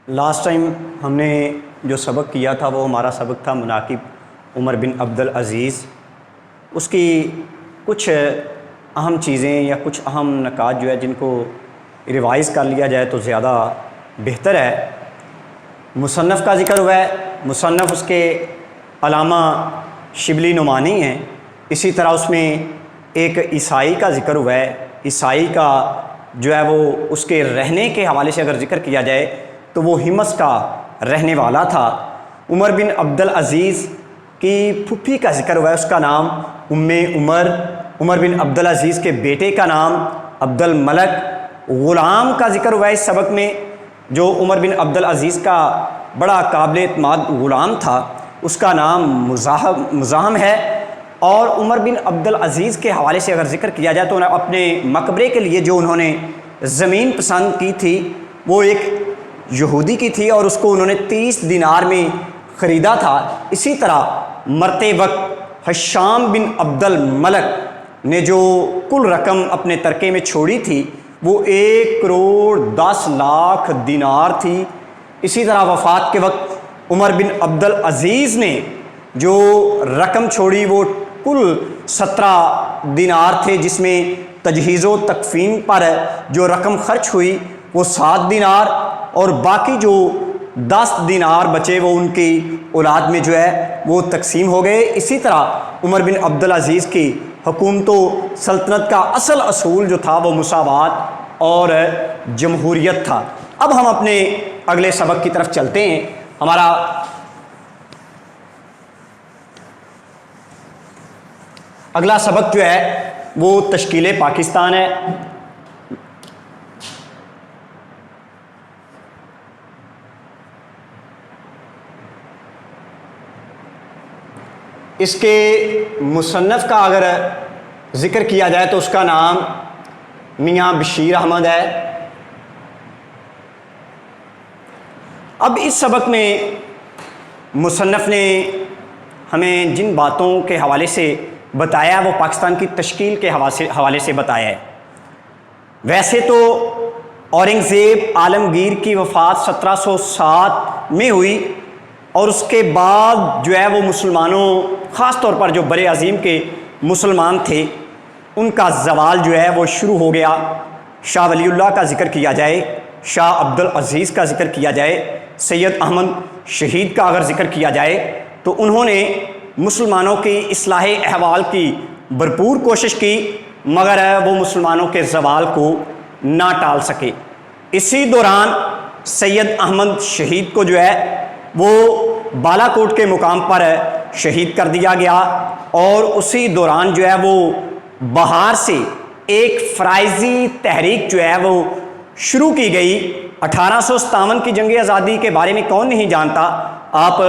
Last time ہم نے جو سبق کیا تھا وہ ہمارا سبق تھا مناقب عمر بن عبدالعزیز۔ اس کی کچھ اہم چیزیں یا کچھ اہم نکات جو ہے جن کو ریوائز کر لیا جائے تو زیادہ بہتر ہے۔ مصنف کا ذکر ہوا ہے، مصنف اس کے علامہ شبلی نعمانی ہیں۔ اسی طرح اس میں ایک عیسائی کا ذکر ہوا ہے۔ عیسائی کا جو ہے وہ اس کے رہنے کے حوالے سے اگر ذکر کیا جائے تو وہ ہمس کا رہنے والا تھا۔ عمر بن عبدالعزیز کی پھپھی کا ذکر ہوا ہے، اس کا نام عمر۔ عمر بن عبدالعزیز کے بیٹے کا نام عبد الملک۔ غلام کا ذکر ہوا ہے اس سبق میں، جو عمر بن عبدالعزیز کا بڑا قابل اعتماد غلام تھا، اس کا نام مزاحم ہے۔ اور عمر بن عبدالعزیز کے حوالے سے اگر ذکر کیا جائے تو اپنے مقبرے کے لیے جو انہوں نے زمین پسند کی تھی وہ ایک یہودی کی تھی اور اس کو انہوں نے 30 دینار میں خریدا تھا۔ اسی طرح مرتے وقت حشام بن عبد الملک نے جو کل رقم اپنے ترکے میں چھوڑی تھی وہ 1,10,00,000 دینار تھی۔ اسی طرح وفات کے وقت عمر بن عبدالعزیز نے جو رقم چھوڑی وہ کل 17 دینار تھے، جس میں تجہیز و تکفین پر جو رقم خرچ ہوئی وہ 7 دینار اور باقی جو 10 دینار بچے وہ ان کی اولاد میں جو ہے وہ تقسیم ہو گئے۔ اسی طرح عمر بن عبدالعزیز کی حکومت و سلطنت کا اصل اصول جو تھا وہ مساوات اور جمہوریت تھا۔ اب ہم اپنے اگلے سبق کی طرف چلتے ہیں۔ ہمارا اگلا سبق جو ہے وہ تشکیل پاکستان ہے۔ اس کے مصنف کا اگر ذکر کیا جائے تو اس کا نام میاں بشیر احمد ہے۔ اب اس سبق میں مصنف نے ہمیں جن باتوں کے حوالے سے بتایا وہ پاکستان کی تشکیل کے حوالے سے بتایا ہے۔ ویسے تو اورنگزیب عالمگیر کی وفات 1707 میں ہوئی اور اس کے بعد جو ہے وہ مسلمانوں، خاص طور پر جو بر عظیم کے مسلمان تھے، ان کا زوال جو ہے وہ شروع ہو گیا۔ شاہ ولی اللہ کا ذکر کیا جائے، شاہ عبدالعزیز کا ذکر کیا جائے، سید احمد شہید کا اگر ذکر کیا جائے تو انہوں نے مسلمانوں کی اصلاح احوال کی بھرپور کوشش کی، مگر وہ مسلمانوں کے زوال کو نہ ٹال سکے۔ اسی دوران سید احمد شہید کو جو ہے وہ بالا کوٹ کے مقام پر شہید کر دیا گیا اور اسی دوران جو ہے وہ بہار سے ایک فرائضی تحریک جو ہے وہ شروع کی گئی۔ 1857 کی جنگ آزادی کے بارے میں کون نہیں جانتا؟ آپ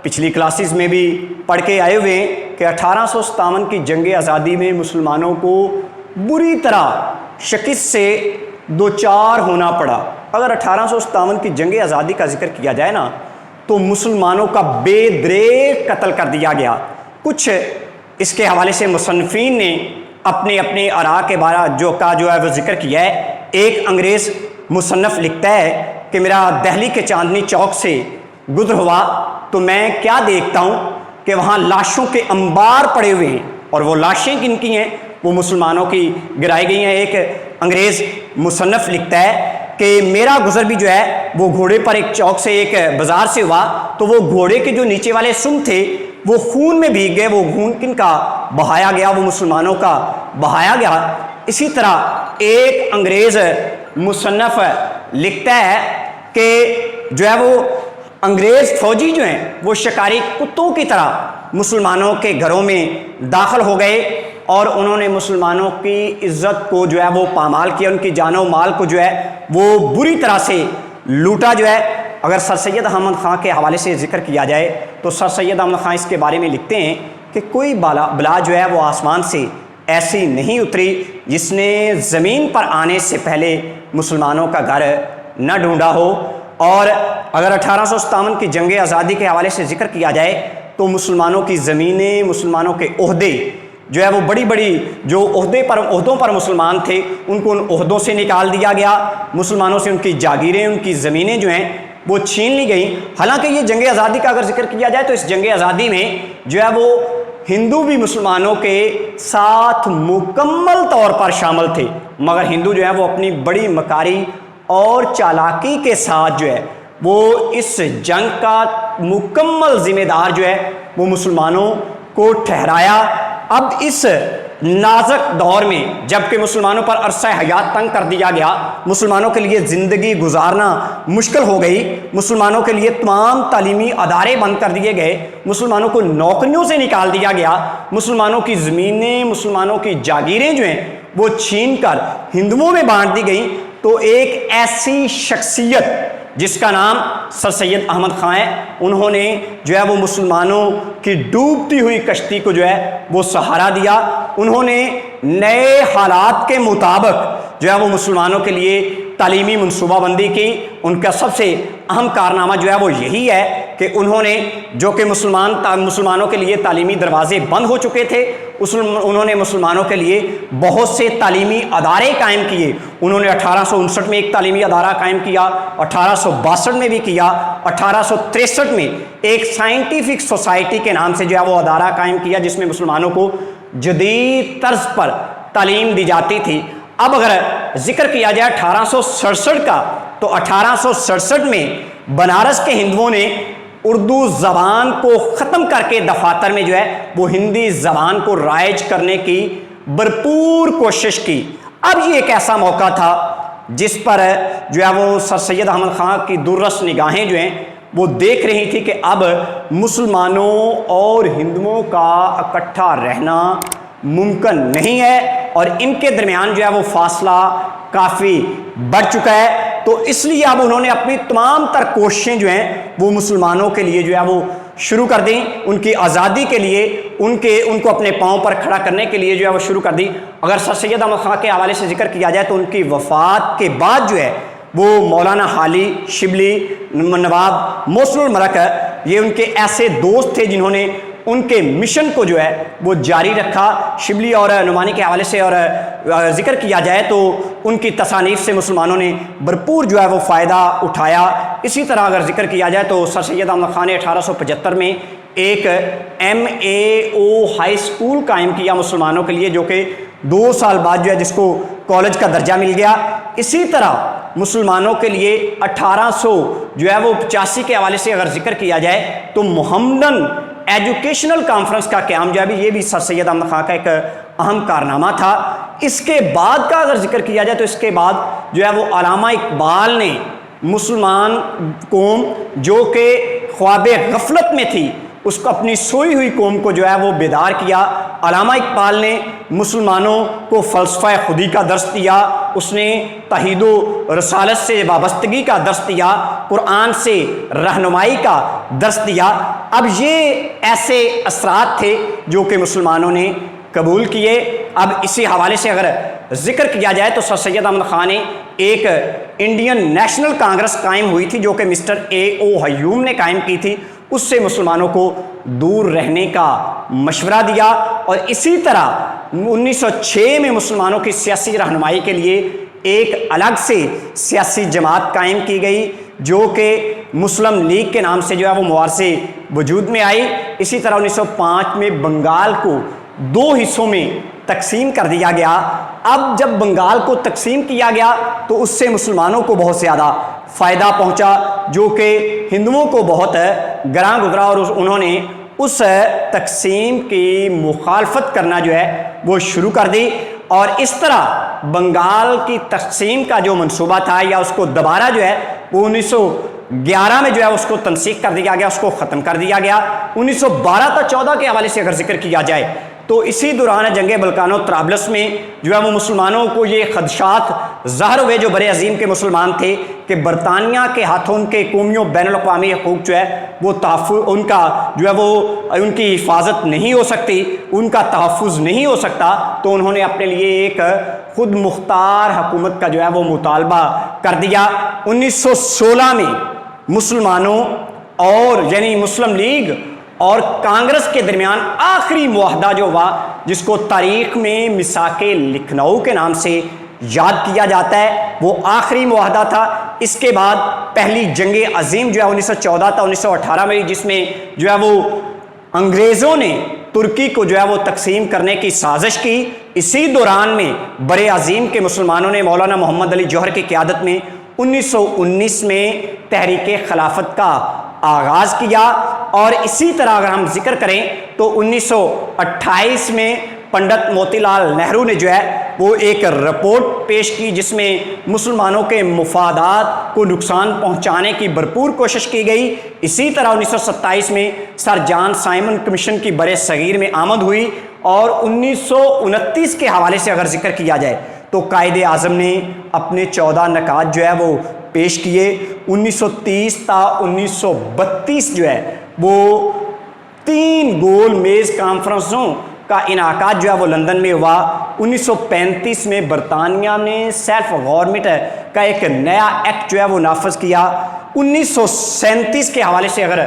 پچھلی کلاسز میں بھی پڑھ کے آئے ہوئے ہیں کہ 1857 کی جنگ آزادی میں مسلمانوں کو بری طرح شکست سے دوچار ہونا پڑا۔ اگر 1857 کی جنگ آزادی کا ذکر کیا جائے نا تو مسلمانوں کا بے دریغ قتل کر دیا گیا۔ کچھ اس کے حوالے سے مصنفین نے اپنے اپنے آراء کے بارے جو ہے وہ ذکر کیا ہے۔ ایک انگریز مصنف لکھتا ہے کہ میرا دہلی کے چاندنی چوک سے گزر ہوا تو میں کیا دیکھتا ہوں کہ وہاں لاشوں کے انبار پڑے ہوئے ہیں، اور وہ لاشیں کن کی ہیں؟ وہ مسلمانوں کی گرائی گئی ہیں۔ ایک انگریز مصنف لکھتا ہے کہ میرا گزر بھی جو ہے وہ گھوڑے پر ایک چوک سے ایک بازار سے ہوا تو وہ گھوڑے کے جو نیچے والے سم تھے وہ خون میں بھیگ گئے۔ وہ خون کن کا بہایا گیا؟ وہ مسلمانوں کا بہایا گیا۔ اسی طرح ایک انگریز مصنف لکھتا ہے کہ جو ہے وہ انگریز فوجی جو ہیں وہ شکاری کتوں کی طرح مسلمانوں کے گھروں میں داخل ہو گئے اور انہوں نے مسلمانوں کی عزت کو جو ہے وہ پامال کیا، ان کی جان و مال کو جو ہے وہ بری طرح سے لوٹا جو ہے۔ اگر سر سید احمد خان کے حوالے سے ذکر کیا جائے تو سر سید احمد خان اس کے بارے میں لکھتے ہیں کہ کوئی بلا جو ہے وہ آسمان سے ایسی نہیں اتری جس نے زمین پر آنے سے پہلے مسلمانوں کا گھر نہ ڈھونڈا ہو۔ اور اگر 1857 کی جنگ آزادی کے حوالے سے ذکر کیا جائے تو مسلمانوں کی زمینیں، مسلمانوں کے عہدے جو ہے وہ بڑی بڑی جو عہدوں پر مسلمان تھے ان کو ان عہدوں سے نکال دیا گیا۔ مسلمانوں سے ان کی جاگیریں، ان کی زمینیں جو ہیں وہ چھین لی گئی. حالانکہ یہ جنگ آزادی کا اگر ذکر کیا جائے تو اس جنگ آزادی میں جو ہے وہ ہندو بھی مسلمانوں کے ساتھ مکمل طور پر شامل تھے، مگر ہندو جو ہے وہ اپنی بڑی مکاری اور چالاکی کے ساتھ جو ہے وہ اس جنگ کا مکمل ذمہ دار جو ہے وہ مسلمانوں کو ٹھہرایا. اب اس نازک دور میں جب کہ مسلمانوں پر عرصہ حیات تنگ کر دیا گیا، مسلمانوں کے لیے زندگی گزارنا مشکل ہو گئی، مسلمانوں کے لیے تمام تعلیمی ادارے بند کر دیے گئے، مسلمانوں کو نوکریوں سے نکال دیا گیا، مسلمانوں کی زمینیں، مسلمانوں کی جاگیریں جو ہیں وہ چھین کر ہندوؤں میں بانٹ دی گئیں، تو ایک ایسی شخصیت جس کا نام سر سید احمد خان ہے، انہوں نے جو ہے وہ مسلمانوں کی ڈوبتی ہوئی کشتی کو جو ہے وہ سہارا دیا. انہوں نے نئے حالات کے مطابق جو ہے وہ مسلمانوں کے لیے تعلیمی منصوبہ بندی کی. ان کا سب سے اہم کارنامہ جو ہے وہ یہی ہے کہ انہوں نے جو کہ مسلمانوں کے لیے تعلیمی دروازے بند ہو چکے تھے، انہوں نے مسلمانوں کے لیے بہت سے تعلیمی ادارے قائم کیے. انہوں نے 1859 میں ایک تعلیمی ادارہ قائم کیا، 1862 میں بھی کیا، 1863 میں ایک سائنٹیفک سوسائٹی کے نام سے جو ہے وہ ادارہ قائم کیا جس میں مسلمانوں کو جدید طرز پر تعلیم دی جاتی تھی. اب اگر ذکر کیا جائے 1867 کا، تو 1867 میں بنارس کے ہندوؤں نے اردو زبان کو ختم کر کے دفاتر میں جو ہے وہ ہندی زبان کو رائج کرنے کی بھرپور کوشش کی. اب یہ ایک ایسا موقع تھا جس پر جو ہے وہ سر سید احمد خان کی دوررس نگاہیں جو ہیں وہ دیکھ رہی تھی کہ اب مسلمانوں اور ہندوؤں کا اکٹھا رہنا ممکن نہیں ہے اور ان کے درمیان جو ہے وہ فاصلہ کافی بڑھ چکا ہے. تو اس لیے اب انہوں نے اپنی تمام تر کوششیں جو ہیں وہ مسلمانوں کے لیے جو ہے وہ شروع کر دیں، ان کی آزادی کے لیے، ان کو اپنے پاؤں پر کھڑا کرنے کے لیے جو ہے وہ شروع کر دی. اگر سر سید احمد خان کے حوالے سے ذکر کیا جائے تو ان کی وفات کے بعد جو ہے وہ مولانا حالی، شبلی، نواب محسن الملک، یہ ان کے ایسے دوست تھے جنہوں نے ان کے مشن کو جو ہے وہ جاری رکھا. شبلی اور نعمانی کے حوالے سے اور ذکر کیا جائے تو ان کی تصانیف سے مسلمانوں نے بھرپور جو ہے وہ فائدہ اٹھایا. اسی طرح اگر ذکر کیا جائے تو سر سید احمد خان نے 1875 میں ایک MAO ہائی اسکول قائم کیا مسلمانوں کے لیے، جو کہ 2 سال بعد جو ہے جس کو کالج کا درجہ مل گیا. اسی طرح مسلمانوں کے لیے 1885 کے حوالے سے اگر ذکر کیا جائے تو محمدن ایجوکیشنل کانفرنس کا قیام جو ہے یہ بھی سر سید احمد خان کا ایک اہم کارنامہ تھا. اس کے بعد کا اگر ذکر کیا جائے تو اس کے بعد جو ہے وہ علامہ اقبال نے مسلمان قوم جو کہ خواب غفلت میں تھی اس کو اپنی سوئی ہوئی قوم کو جو ہے وہ بیدار کیا. علامہ اقبال نے مسلمانوں کو فلسفہ خودی کا درس دیا، اس نے توحید و رسالت سے وابستگی کا درس دیا، قرآن سے رہنمائی کا درس دیا. اب یہ ایسے اثرات تھے جو کہ مسلمانوں نے قبول کیے. اب اسی حوالے سے اگر ذکر کیا جائے تو سر سید احمد خان نے ایک انڈین نیشنل کانگریس قائم ہوئی تھی جو کہ مسٹر A.O. ہیوم نے قائم کی تھی. اس سے مسلمانوں کو دور رہنے کا مشورہ دیا اور اسی طرح 1906 میں مسلمانوں کی سیاسی رہنمائی کے لیے ایک الگ سے سیاسی جماعت قائم کی گئی جو کہ مسلم لیگ کے نام سے جو ہے وہ مواد سے وجود میں آئی. اسی طرح 1905 میں بنگال کو 2 حصوں میں تقسیم کر دیا گیا. اب جب بنگال کو تقسیم کیا گیا تو اس سے مسلمانوں کو بہت زیادہ فائدہ پہنچا جو کہ ہندوؤں کو بہت گراں گزرا اور انہوں نے اس تقسیم کی مخالفت کرنا جو ہے وہ شروع کر دی. اور اس طرح بنگال کی تقسیم کا جو منصوبہ تھا یا اس کو دوبارہ جو ہے وہ 1911 میں جو ہے اس کو تنسیخ کر دیا گیا، اس کو ختم کر دیا گیا. 1912 تا 14 کے حوالے سے اگر ذکر کیا جائے تو اسی دوران جنگ بلقان و طرابلس میں جو ہے وہ مسلمانوں کو یہ خدشات ظاہر ہوئے جو بڑے عظیم کے مسلمان تھے کہ برطانیہ کے ہاتھوں ان کے قومیوں بین الاقوامی حقوق جو ہے وہ تحفظ ان کا جو ہے وہ ان کی حفاظت نہیں ہو سکتی، ان کا تحفظ نہیں ہو سکتا. تو انہوں نے اپنے لیے ایک خود مختار حکومت کا جو ہے وہ مطالبہ کر دیا. 1916 میں مسلمانوں اور یعنی مسلم لیگ اور کانگریس کے درمیان آخری معاہدہ جو ہوا جس کو تاریخ میں میثاق لکھنؤ کے نام سے یاد کیا جاتا ہے، وہ آخری معاہدہ تھا اس کے بعد پہلی جنگ عظیم جو ہے 1914 تا 1918 میں، جس میں جو ہے وہ انگریزوں نے ترکی کو جو ہے وہ تقسیم کرنے کی سازش کی۔ اسی دوران میں بر عظیم کے مسلمانوں نے مولانا محمد علی جوہر کی قیادت میں 1919 میں تحریک خلافت کا آغاز کیا، اور اسی طرح اگر ہم ذکر کریں تو 1928 میں پنڈت موتی لال نہرو نے جو ہے وہ ایک رپورٹ پیش کی، جس میں مسلمانوں کے مفادات کو نقصان پہنچانے کی بھرپور کوشش کی گئی۔ اسی طرح 1927 میں سر جان سائمن کمیشن کی بر صغیر میں آمد ہوئی، اور 1929 کے حوالے سے اگر ذکر کیا جائے تو قائد اعظم نے اپنے 14 نکات جو ہے وہ پیش کیے۔ 1930 تا 1932 جو ہے وہ 3 گول میز کانفرنسوں کا انعقاد جو ہے وہ لندن میں ہوا۔ 1935 میں برطانیہ نے سیلف گورنمنٹ کا ایک نیا ایکٹ جو ہے وہ نافذ کیا۔ 1937 کے حوالے سے اگر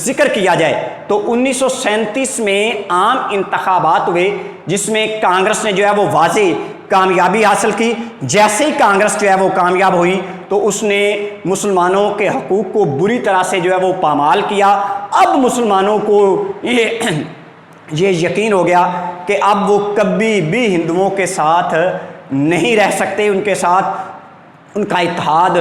ذکر کیا جائے تو 1937 میں عام انتخابات ہوئے، جس میں کانگریس نے جو ہے وہ واضح کامیابی حاصل کی۔ جیسے ہی کانگریس جو ہے وہ کامیاب ہوئی تو اس نے مسلمانوں کے حقوق کو بری طرح سے جو ہے وہ پامال کیا۔ اب مسلمانوں کو یہ یقین ہو گیا کہ اب وہ کبھی بھی ہندوؤں کے ساتھ نہیں رہ سکتے، ان کے ساتھ ان کا اتحاد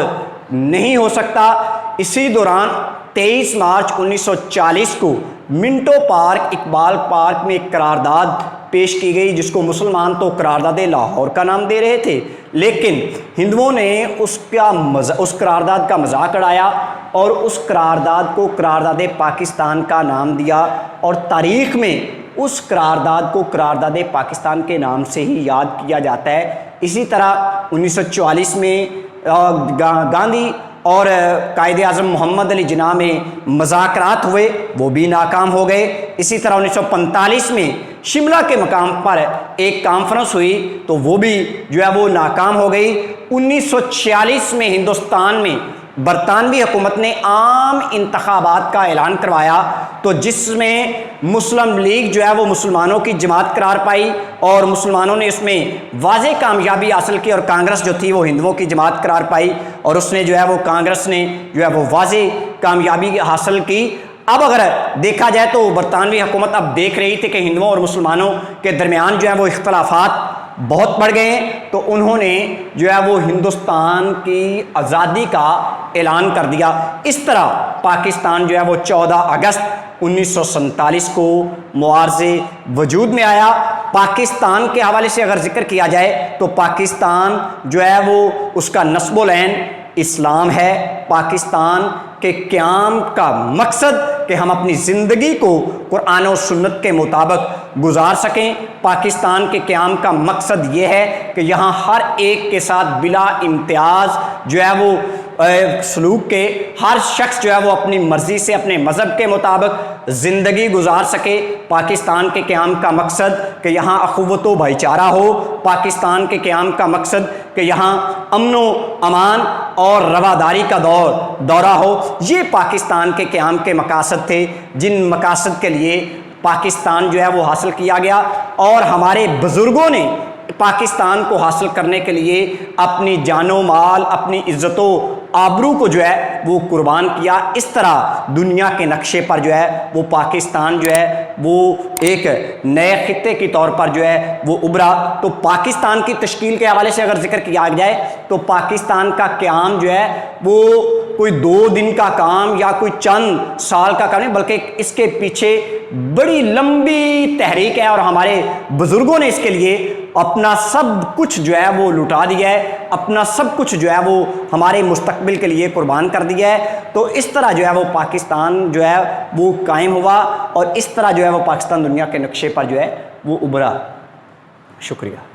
نہیں ہو سکتا۔ اسی دوران 23 مارچ 1940 کو منٹو پارک، اقبال پارک میں ایک قرارداد پیش کی گئی، جس کو مسلمان تو قرارداد لاہور کا نام دے رہے تھے، لیکن ہندوؤں نے اس قرارداد کا مذاق اڑایا اور اس قرارداد کو قرارداد پاکستان کا نام دیا، اور تاریخ میں اس قرارداد کو قرارداد پاکستان کے نام سے ہی یاد کیا جاتا ہے۔ اسی طرح 1944 میں گاندھی اور قائد اعظم محمد علی جناح میں مذاکرات ہوئے، وہ بھی ناکام ہو گئے۔ اسی طرح 1945 میں شملہ کے مقام پر ایک کانفرنس ہوئی تو وہ بھی جو ہے وہ ناکام ہو گئی۔ 1946 میں ہندوستان میں برطانوی حکومت نے عام انتخابات کا اعلان کروایا، تو جس میں مسلم لیگ جو ہے وہ مسلمانوں کی جماعت قرار پائی، اور مسلمانوں نے اس میں واضح کامیابی حاصل کی، اور کانگریس جو تھی وہ ہندوؤں کی جماعت قرار پائی، اور اس نے جو ہے وہ کانگریس نے جو ہے وہ واضح کامیابی حاصل کی۔ اب اگر دیکھا جائے تو برطانوی حکومت اب دیکھ رہی تھی کہ ہندوؤں اور مسلمانوں کے درمیان جو ہے وہ اختلافات بہت بڑھ گئے ہیں، تو انہوں نے جو ہے وہ ہندوستان کی آزادی کا اعلان کر دیا۔ اس طرح پاکستان جو ہے وہ 14 اگست 1947 کو معارضے وجود میں آیا۔ پاکستان کے حوالے سے اگر ذکر کیا جائے تو پاکستان جو ہے وہ اس کا نسب العین اسلام ہے۔ پاکستان کے قیام کا مقصد کہ ہم اپنی زندگی کو قرآن و سنت کے مطابق گزار سکیں۔ پاکستان کے قیام کا مقصد یہ ہے کہ یہاں ہر ایک کے ساتھ بلا امتیاز جو ہے وہ سلوک کے ہر شخص جو ہے وہ اپنی مرضی سے اپنے مذہب کے مطابق زندگی گزار سکے۔ پاکستان کے قیام کا مقصد کہ یہاں اخوت و بھائی چارہ ہو۔ پاکستان کے قیام کا مقصد کہ یہاں امن و امان اور رواداری کا دورہ ہو۔ یہ پاکستان کے قیام کے مقاصد تھے، جن مقاصد کے لیے پاکستان جو ہے وہ حاصل کیا گیا، اور ہمارے بزرگوں نے پاکستان کو حاصل کرنے کے لیے اپنی جان و مال، اپنی عزت و آبرو کو جو ہے وہ قربان کیا۔ اس طرح دنیا کے نقشے پر جو ہے وہ پاکستان جو ہے وہ ایک نئے خطے کے طور پر جو ہے وہ ابھرا۔ تو پاکستان کی تشکیل کے حوالے سے اگر ذکر کیا جائے تو پاکستان کا قیام جو ہے وہ کوئی 2 دن کا کام یا کوئی چند سال کا کام نہیں، بلکہ اس کے پیچھے بڑی لمبی تحریک ہے، اور ہمارے بزرگوں نے اس کے لیے اپنا سب کچھ جو ہے وہ لٹا دیا ہے، اپنا سب کچھ جو ہے وہ ہمارے مستقبل کے لیے قربان کر دیا ہے۔ تو اس طرح جو ہے وہ پاکستان جو ہے وہ قائم ہوا، اور اس طرح جو ہے وہ پاکستان دنیا کے نقشے پر جو ہے وہ ابھرا۔ شکریہ۔